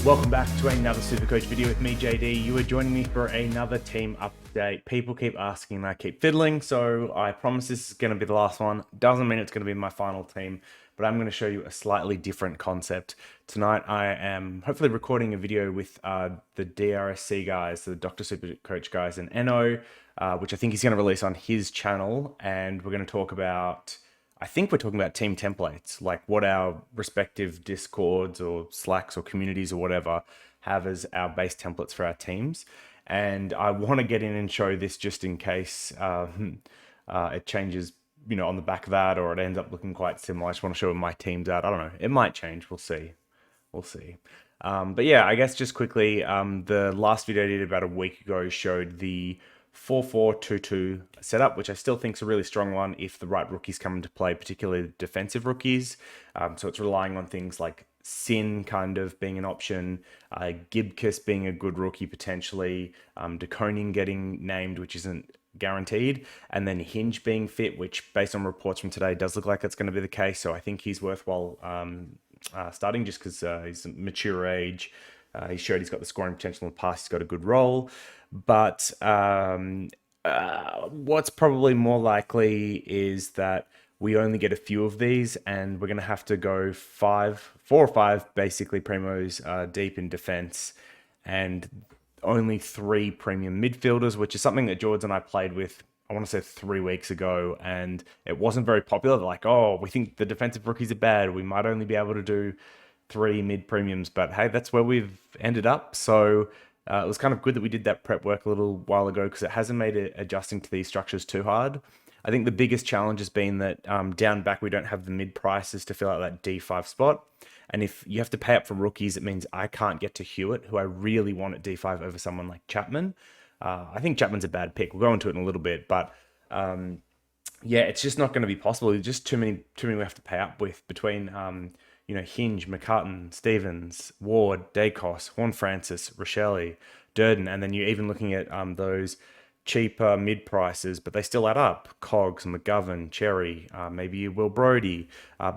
Welcome back to another SuperCoach video with me, JD. You are joining me for another team update. People keep asking and I keep fiddling, so I promise this is going to be the last one. Doesn't mean it's going to be my final team, but I'm going to show you a slightly different concept. Tonight I am hopefully recording a video with the DRSC guys, the Dr. SuperCoach guys, and Eno, which I think he's going to release on his channel, and we're going to talk about... I think we're talking about team templates, like what our respective Discords or Slacks or communities or whatever have as our base templates for our teams. And I want to get in and show this just in case it changes, on the back of that, or it ends up looking quite similar. I just want to show my teams out. I don't know. It might change. We'll see. But yeah, I guess just quickly, the last video I did about a week ago showed the 4-4-2-2 setup, which I still think is a really strong one if the right rookies come into play, particularly defensive rookies. So it's relying on things like Sin kind of being an option, Gibkiss being a good rookie potentially, De Koning getting named, which isn't guaranteed, and then Hinge being fit, which based on reports from today does look like it's going to be the case. So I think he's worthwhile starting just because he's a mature age. He showed he's got the scoring potential in the past. He's got a good role. But what's probably more likely is that we only get a few of these, and we're going to have to go 4 or 5 basically primos deep in defense, and only 3 premium midfielders, which is something that George and I played with, I want to say 3 weeks ago, and it wasn't very popular. They're like, oh, we think the defensive rookies are bad. We might only be able to do 3 mid premiums, but hey, that's where we've ended up. So it was kind of good that we did that prep work a little while ago, because it hasn't made it adjusting to these structures too hard. I think the biggest challenge has been that down back we don't have the mid prices to fill out that D5 spot. And if you have to pay up for rookies, it means I can't get to Hewitt, who I really want at D5 over someone like Chapman. I think Chapman's a bad pick. We'll go into it in a little bit, but yeah, it's just not going to be possible. There's just too many we have to pay up with between Hinge, McCartan, Stevens, Ward, Dacos, Horn-Francis, Rochelle, Durden, and then you're even looking at those cheaper mid prices, but they still add up. Cogs, McGovern, Cherry, maybe Will Brodie,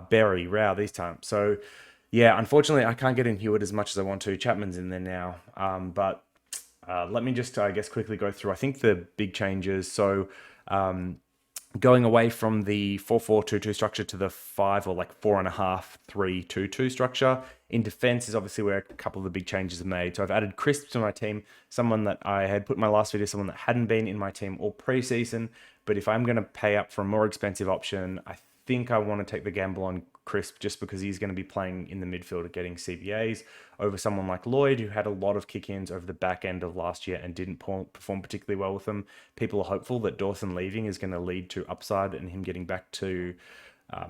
Berry, Rao, these times. So yeah, unfortunately, I can't get in Hewitt as much as I want to. Chapman's in there now, but let me just, I guess, quickly go through, I think, the big changes. So going away from the 4-4-2-2 structure to the 5 or like 4.5-3-2-2 structure. In defense is obviously where a couple of the big changes are made. So I've added Crisp to my team, someone that I had put in my last video, someone that hadn't been in my team all preseason. But if I'm going to pay up for a more expensive option, I think I want to take the gamble on Crisp just because he's going to be playing in the midfield of getting CBAs over someone like Lloyd, who had a lot of kick-ins over the back end of last year and didn't perform particularly well with them. People are hopeful that Dawson leaving is going to lead to upside and him getting back to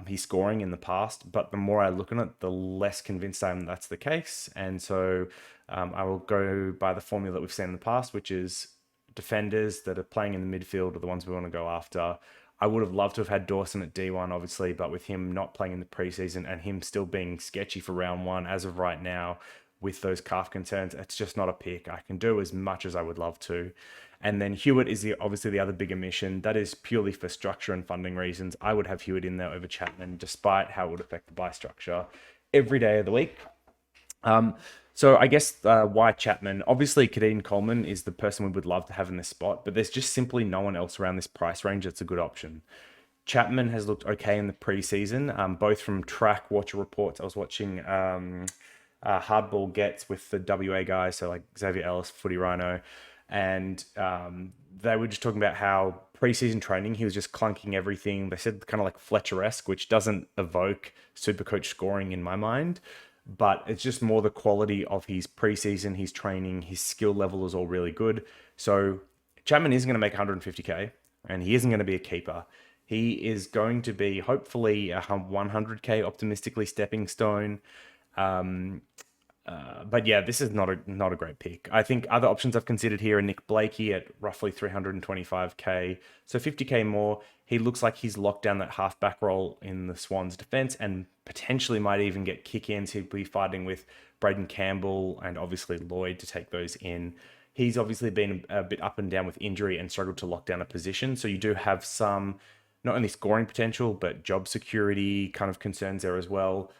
his scoring in the past. But the more I look at it, the less convinced I am that's the case. And so I will go by the formula that we've seen in the past, which is defenders that are playing in the midfield are the ones we want to go after. I would have loved to have had Dawson at D1, obviously, but with him not playing in the preseason and him still being sketchy for round 1 as of right now with those calf concerns, it's just not a pick. I can do as much as I would love to. And then Hewitt is obviously the other big omission. That is purely for structure and funding reasons. I would have Hewitt in there over Chapman, despite how it would affect the buy structure every day of the week. So I guess why Chapman? Obviously, Kadeen Coleman is the person we would love to have in this spot, but there's just simply no one else around this price range that's a good option. Chapman has looked okay in the preseason, both from track watcher reports. I was watching Hardball Gets with the WA guys, so like Xavier Ellis, Footy Rhino, and they were just talking about how preseason training, he was just clunking everything. They said kind of like Fletcher-esque, which doesn't evoke SuperCoach scoring in my mind. But it's just more the quality of his preseason, his training, his skill level is all really good. So Chapman isn't going to make 150k, and he isn't going to be a keeper. He is going to be hopefully a 100k optimistically stepping stone. But yeah, this is not a great pick. I think other options I've considered here are Nick Blakey at roughly 325k, so 50k more. He looks like he's locked down that halfback role in the Swans defense and potentially might even get kick-ins. He'll be fighting with Braden Campbell and obviously Lloyd to take those in. He's obviously been a bit up and down with injury and struggled to lock down a position, so you do have some not only scoring potential but job security kind of concerns there as well.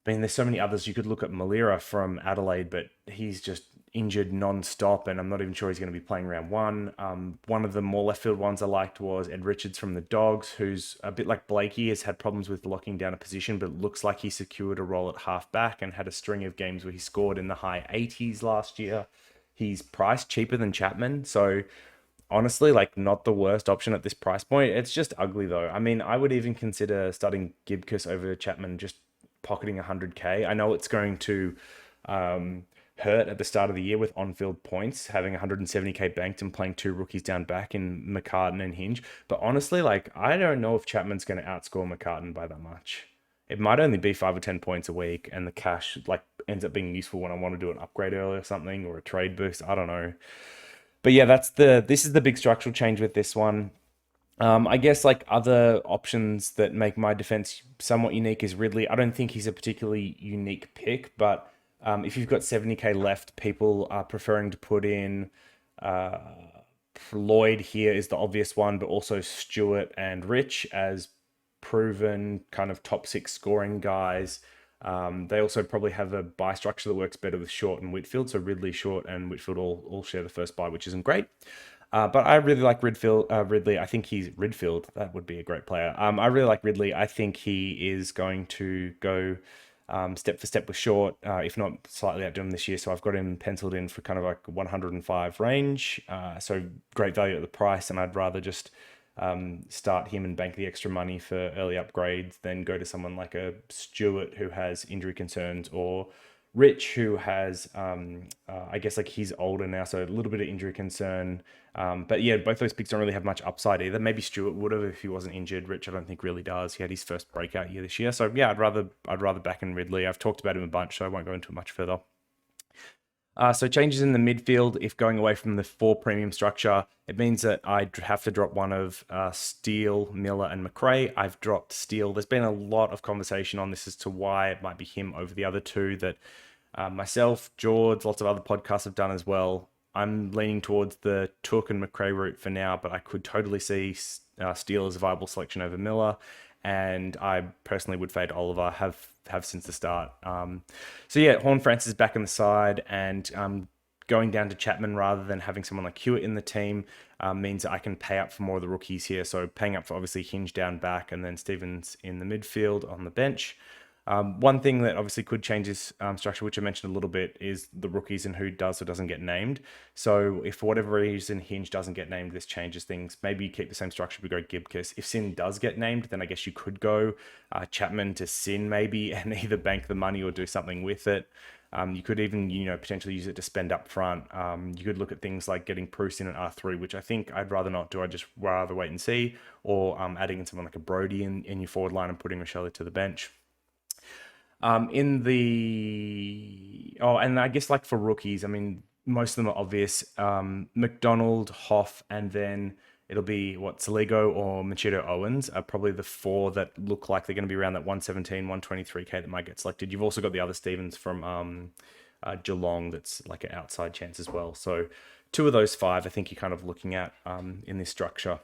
I mean, there's so many others. You could look at Malira from Adelaide, but he's just injured non-stop, and I'm not even sure he's going to be playing round one. One of the more left field ones I liked was Ed Richards from the Dogs, who's a bit like Blakey, has had problems with locking down a position, but looks like he secured a role at half back and had a string of games where he scored in the high 80s last year. He's priced cheaper than Chapman, so honestly, like not the worst option at this price point. It's just ugly though. I mean, I would even consider starting Gibcus over Chapman, just pocketing 100k. I know it's going to hurt at the start of the year with on-field points, having 170k banked and playing two rookies down back in McCartan and Hinge. But honestly, like I don't know if Chapman's going to outscore McCartan by that much. It might only be 5 or 10 points a week, and the cash like ends up being useful when I want to do an upgrade early or something or a trade boost. I don't know. But yeah, this is the big structural change with this one. I guess like other options that make my defense somewhat unique is Ridley. I don't think he's a particularly unique pick, but if you've got 70k left, people are preferring to put in uh, Lloyd here is the obvious one, but also Stewart and Rich as proven kind of top six scoring guys. They also probably have a buy structure that works better with Short and Whitfield. So Ridley, Short, and Whitfield all share the first buy, which isn't great. But I really like Ridley. I think he's Ridfield. That would be a great player. I really like Ridley. I think he is going to go step for step with Short, if not slightly outdo him this year. So I've got him penciled in for kind of like 105 range. So great value at the price, and I'd rather just start him and bank the extra money for early upgrades than go to someone like a Stewart who has injury concerns, or Rich who has, I guess like he's older now, so a little bit of injury concern. But yeah, both those picks don't really have much upside either. Maybe Stewart would have if he wasn't injured. Rich, I don't think really does. He had his first breakout year this year, so yeah, I'd rather back in Ridley. I've talked about him a bunch, so I won't go into it much further. So changes in the midfield, if going away from the 4 premium structure, it means that I have to drop one of Steele, Miller, and McRae. I've dropped Steele. There's been a lot of conversation on this as to why it might be him over the other two that myself, George, lots of other podcasts have done as well. I'm leaning towards the Took and McRae route for now, but I could totally see Steele as a viable selection over Miller. And I personally would fade Oliver, have since the start. So yeah, Horne-Francis is back on the side, and going down to Chapman rather than having someone like Hewitt in the team means that I can pay up for more of the rookies here. So paying up for obviously Hinge down back, and then Stevens in the midfield on the bench. One thing that obviously could change this structure, which I mentioned a little bit, is the rookies and who does or doesn't get named. So if for whatever reason Hinge doesn't get named, this changes things. Maybe you keep the same structure, but go Gibcus. If Sin does get named, then I guess you could go Chapman to Sin maybe, and either bank the money or do something with it. You could even, potentially use it to spend up front. You could look at things like getting Bruce in at R3, which I think I'd rather not do. I'd just rather wait and see, or adding in someone like a Brody in your forward line and putting Rochelle to the bench. And I guess like for rookies, I mean, most of them are obvious. McDonald, Hoff, and then it'll be Saligo or Machado Owens are probably the 4 that look like they're going to be around that 117, 123k that might get selected. You've also got the other Stevens from Geelong that's like an outside chance as well. So 2 of those 5, I think you're kind of looking at in this structure.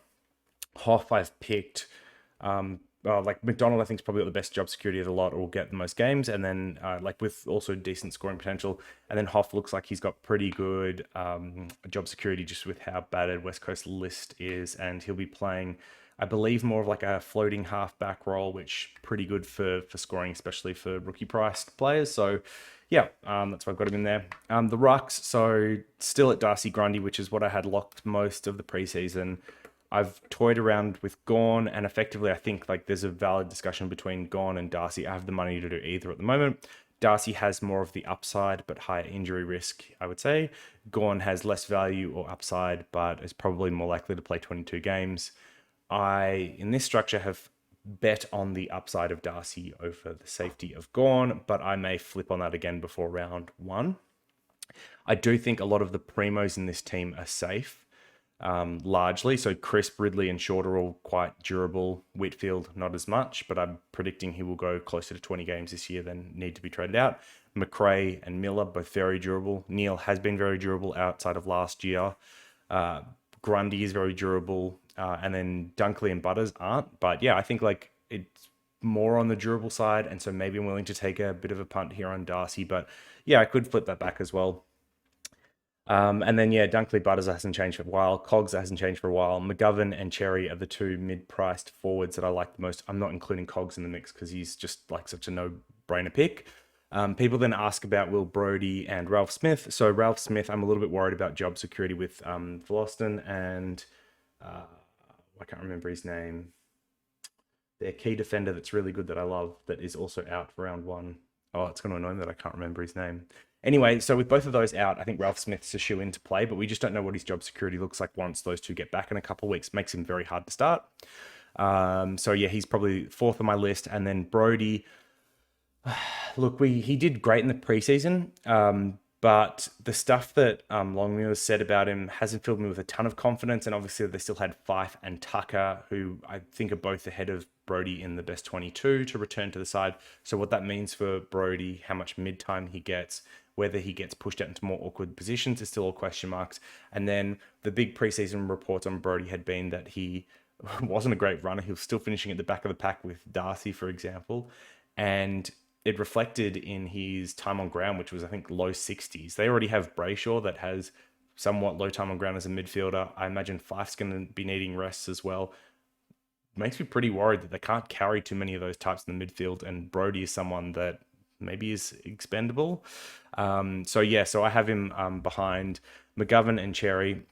Hoff I've picked. Like McDonald, I think is probably got the best job security of the lot, or will get the most games, and then like with also decent scoring potential. And then Hoff looks like he's got pretty good job security just with how battered West Coast list is, and he'll be playing, I believe, more of like a floating half-back role, which pretty good for scoring, especially for rookie-priced players. So yeah, that's why I've got him in there. The Rucks, so still at Darcy Grundy, which is what I had locked most of the preseason. I've toyed around with Gawn, and effectively I think like there's a valid discussion between Gawn and Darcy. I have the money to do either at the moment. Darcy has more of the upside, but higher injury risk, I would say. Gawn has less value or upside, but is probably more likely to play 22 games. I, in this structure, have bet on the upside of Darcy over the safety of Gawn, but I may flip on that again before round 1. I do think a lot of the primos in this team are safe. Largely. So Crisp, Ridley, and Short are all quite durable. Whitfield, not as much, but I'm predicting he will go closer to 20 games this year than need to be traded out. McRae and Miller, both very durable. Neil has been very durable outside of last year. Grundy is very durable. And then Dunkley and Butters aren't. But yeah, I think like it's more on the durable side, and so maybe I'm willing to take a bit of a punt here on Darcy. But yeah, I could flip that back as well. And then yeah, Dunkley Butters hasn't changed for a while. Cogs hasn't changed for a while. McGovern and Cherry are the two mid-priced forwards that I like the most. I'm not including Cogs in the mix because he's just like such a no-brainer pick. People then ask about Will Brodie and Ralph Smith. So Ralph Smith, I'm a little bit worried about job security with Vloston and I can't remember his name. Their key defender that's really good that I love that is also out for round one. Oh, it's going to annoy me that I can't remember his name. Anyway, so with both of those out, I think Ralph Smith's a shoe in to play, but we just don't know what his job security looks like once those two get back in a couple of weeks. Makes him very hard to start. So yeah, he's probably fourth on my list. And then Brodie, look, he did great in the preseason, but the stuff that Longmuir said about him hasn't filled me with a ton of confidence. And obviously they still had Fife and Tucker, who I think are both ahead of Brodie in the best 22 to return to the side. So what that means for Brodie, how much mid-time he gets, whether he gets pushed out into more awkward positions is still all question marks. And then the big preseason reports on Brodie had been that he wasn't a great runner. He was still finishing at the back of the pack with Darcy, for example. And it reflected in his time on ground, which was, I think, low 60s. They already have Brayshaw that has somewhat low time on ground as a midfielder. I imagine Fife's going to be needing rests as well. Makes me pretty worried that they can't carry too many of those types in the midfield, and Brodie is someone that maybe is expendable. So I have him behind McGovern and Cherry.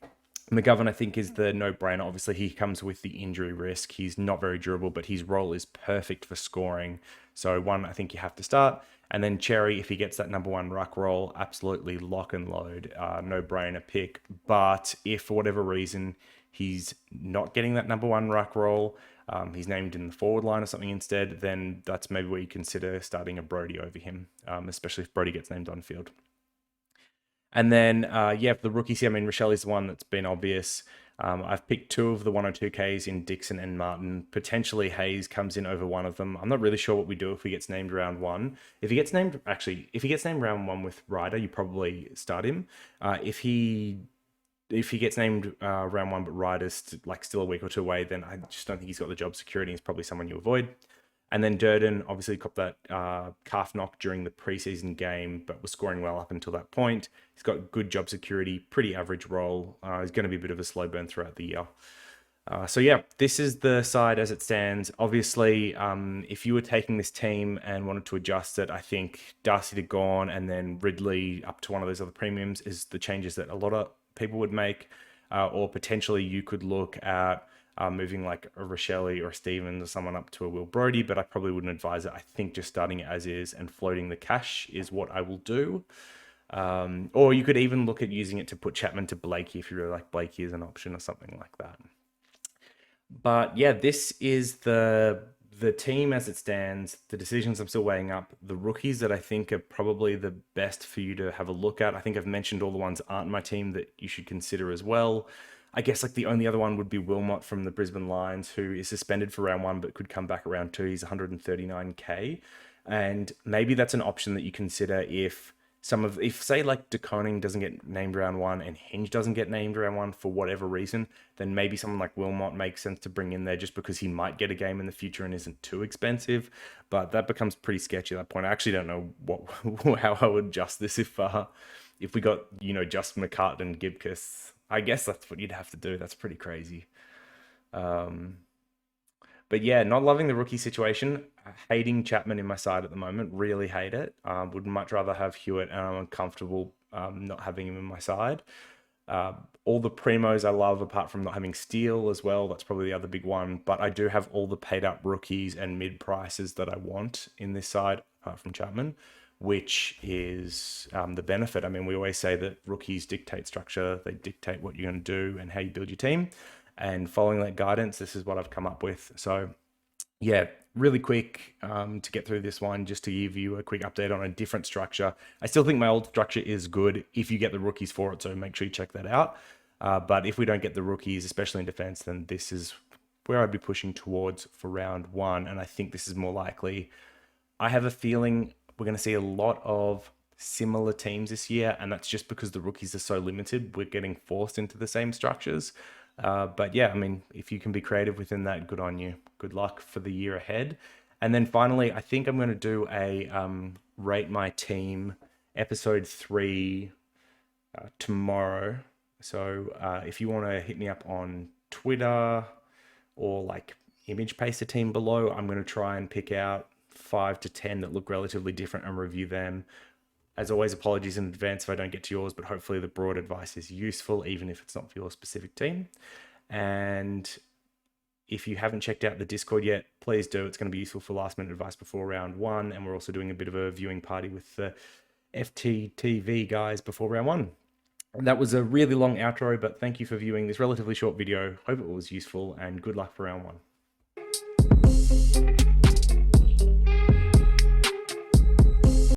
McGovern, I think, is the no-brainer. Obviously, he comes with the injury risk. He's not very durable, but his role is perfect for scoring. So one, I think you have to start. And then Cherry, if he gets that number one ruck role, absolutely lock and load, no-brainer pick. But if for whatever reason he's not getting that number one ruck role, he's named in the forward line or something instead, then that's maybe where you consider starting a Brodie over him, especially if Brodie gets named on field. And then, for the rookies here, I mean, Rochelle is the one that's been obvious. I've picked two of the 102Ks in Dixon and Martin. Potentially Hayes comes in over one of them. I'm not really sure what we do if he gets named round one. If he gets named round one with Ryder, you probably start him. If he gets named round one but Ryder's still a week or two away, then I just don't think he's got the job security. He's probably someone you avoid. And then Durden obviously copped that calf knock during the preseason game, but was scoring well up until that point. He's got good job security, pretty average role. He's going to be a bit of a slow burn throughout the year. This is the side as it stands. Obviously, if you were taking this team and wanted to adjust it, I think Darcy to gone and then Ridley up to one of those other premiums is the changes that a lot of people would make. Or potentially you could look at moving like a Rochelle or a Stevens or someone up to a Will Brodie, but I probably wouldn't advise it. I think just starting it as is and floating the cash is what I will do. Or you could even look at using it to put Chapman to Blakey if you really like Blakey as an option or something like that. But yeah, this is the team as it stands, the decisions I'm still weighing up, the rookies that I think are probably the best for you to have a look at. I think I've mentioned all the ones that aren't my team that you should consider as well. I guess the only other one would be Wilmot from the Brisbane Lions, who is suspended for round one but could come back around two. He's 139k, and maybe that's an option that you consider if say like De Koning doesn't get named round one and Hinge doesn't get named round one for whatever reason, then maybe someone like Wilmot makes sense to bring in there just because he might get a game in the future and isn't too expensive. But that becomes pretty sketchy at that point. I actually don't know how I would adjust this if we got just McCart and Gibcus. I guess that's what you'd have to do. That's pretty crazy. But yeah, not loving the rookie situation. Hating Chapman in my side at the moment. Really hate it. Would much rather have Hewitt, and I'm uncomfortable not having him in my side. All the primos I love, apart from not having Steele as well. That's probably the other big one. But I do have all the paid up rookies and mid prices that I want in this side, apart from Chapman, which is the benefit. I mean, we always say that rookies dictate structure. They dictate what you're going to do and how you build your team. And following that guidance, this is what I've come up with. So yeah, really quick to get through this one, just to give you a quick update on a different structure. I still think my old structure is good if you get the rookies for it, so make sure you check that out. But if we don't get the rookies, especially in defense, then this is where I'd be pushing towards for round one. And I think this is more likely. I have a feeling we're going to see a lot of similar teams this year, and that's just because the rookies are so limited. We're getting forced into the same structures. But yeah, I mean, if you can be creative within that, good on you. Good luck for the year ahead. And then finally, I think I'm going to do a rate my team episode 3 tomorrow. So if you want to hit me up on Twitter or like image paste a team below, I'm going to try and pick out 5 to 10 that look relatively different and review them. As always, apologies in advance if I don't get to yours, but hopefully the broad advice is useful, even if it's not for your specific team. And if you haven't checked out the Discord yet, please do. It's going to be useful for last minute advice before round 1. And we're also doing a bit of a viewing party with the FTTV guys before round 1. That was a really long outro, but thank you for viewing this relatively short video. Hope it was useful, and good luck for round 1.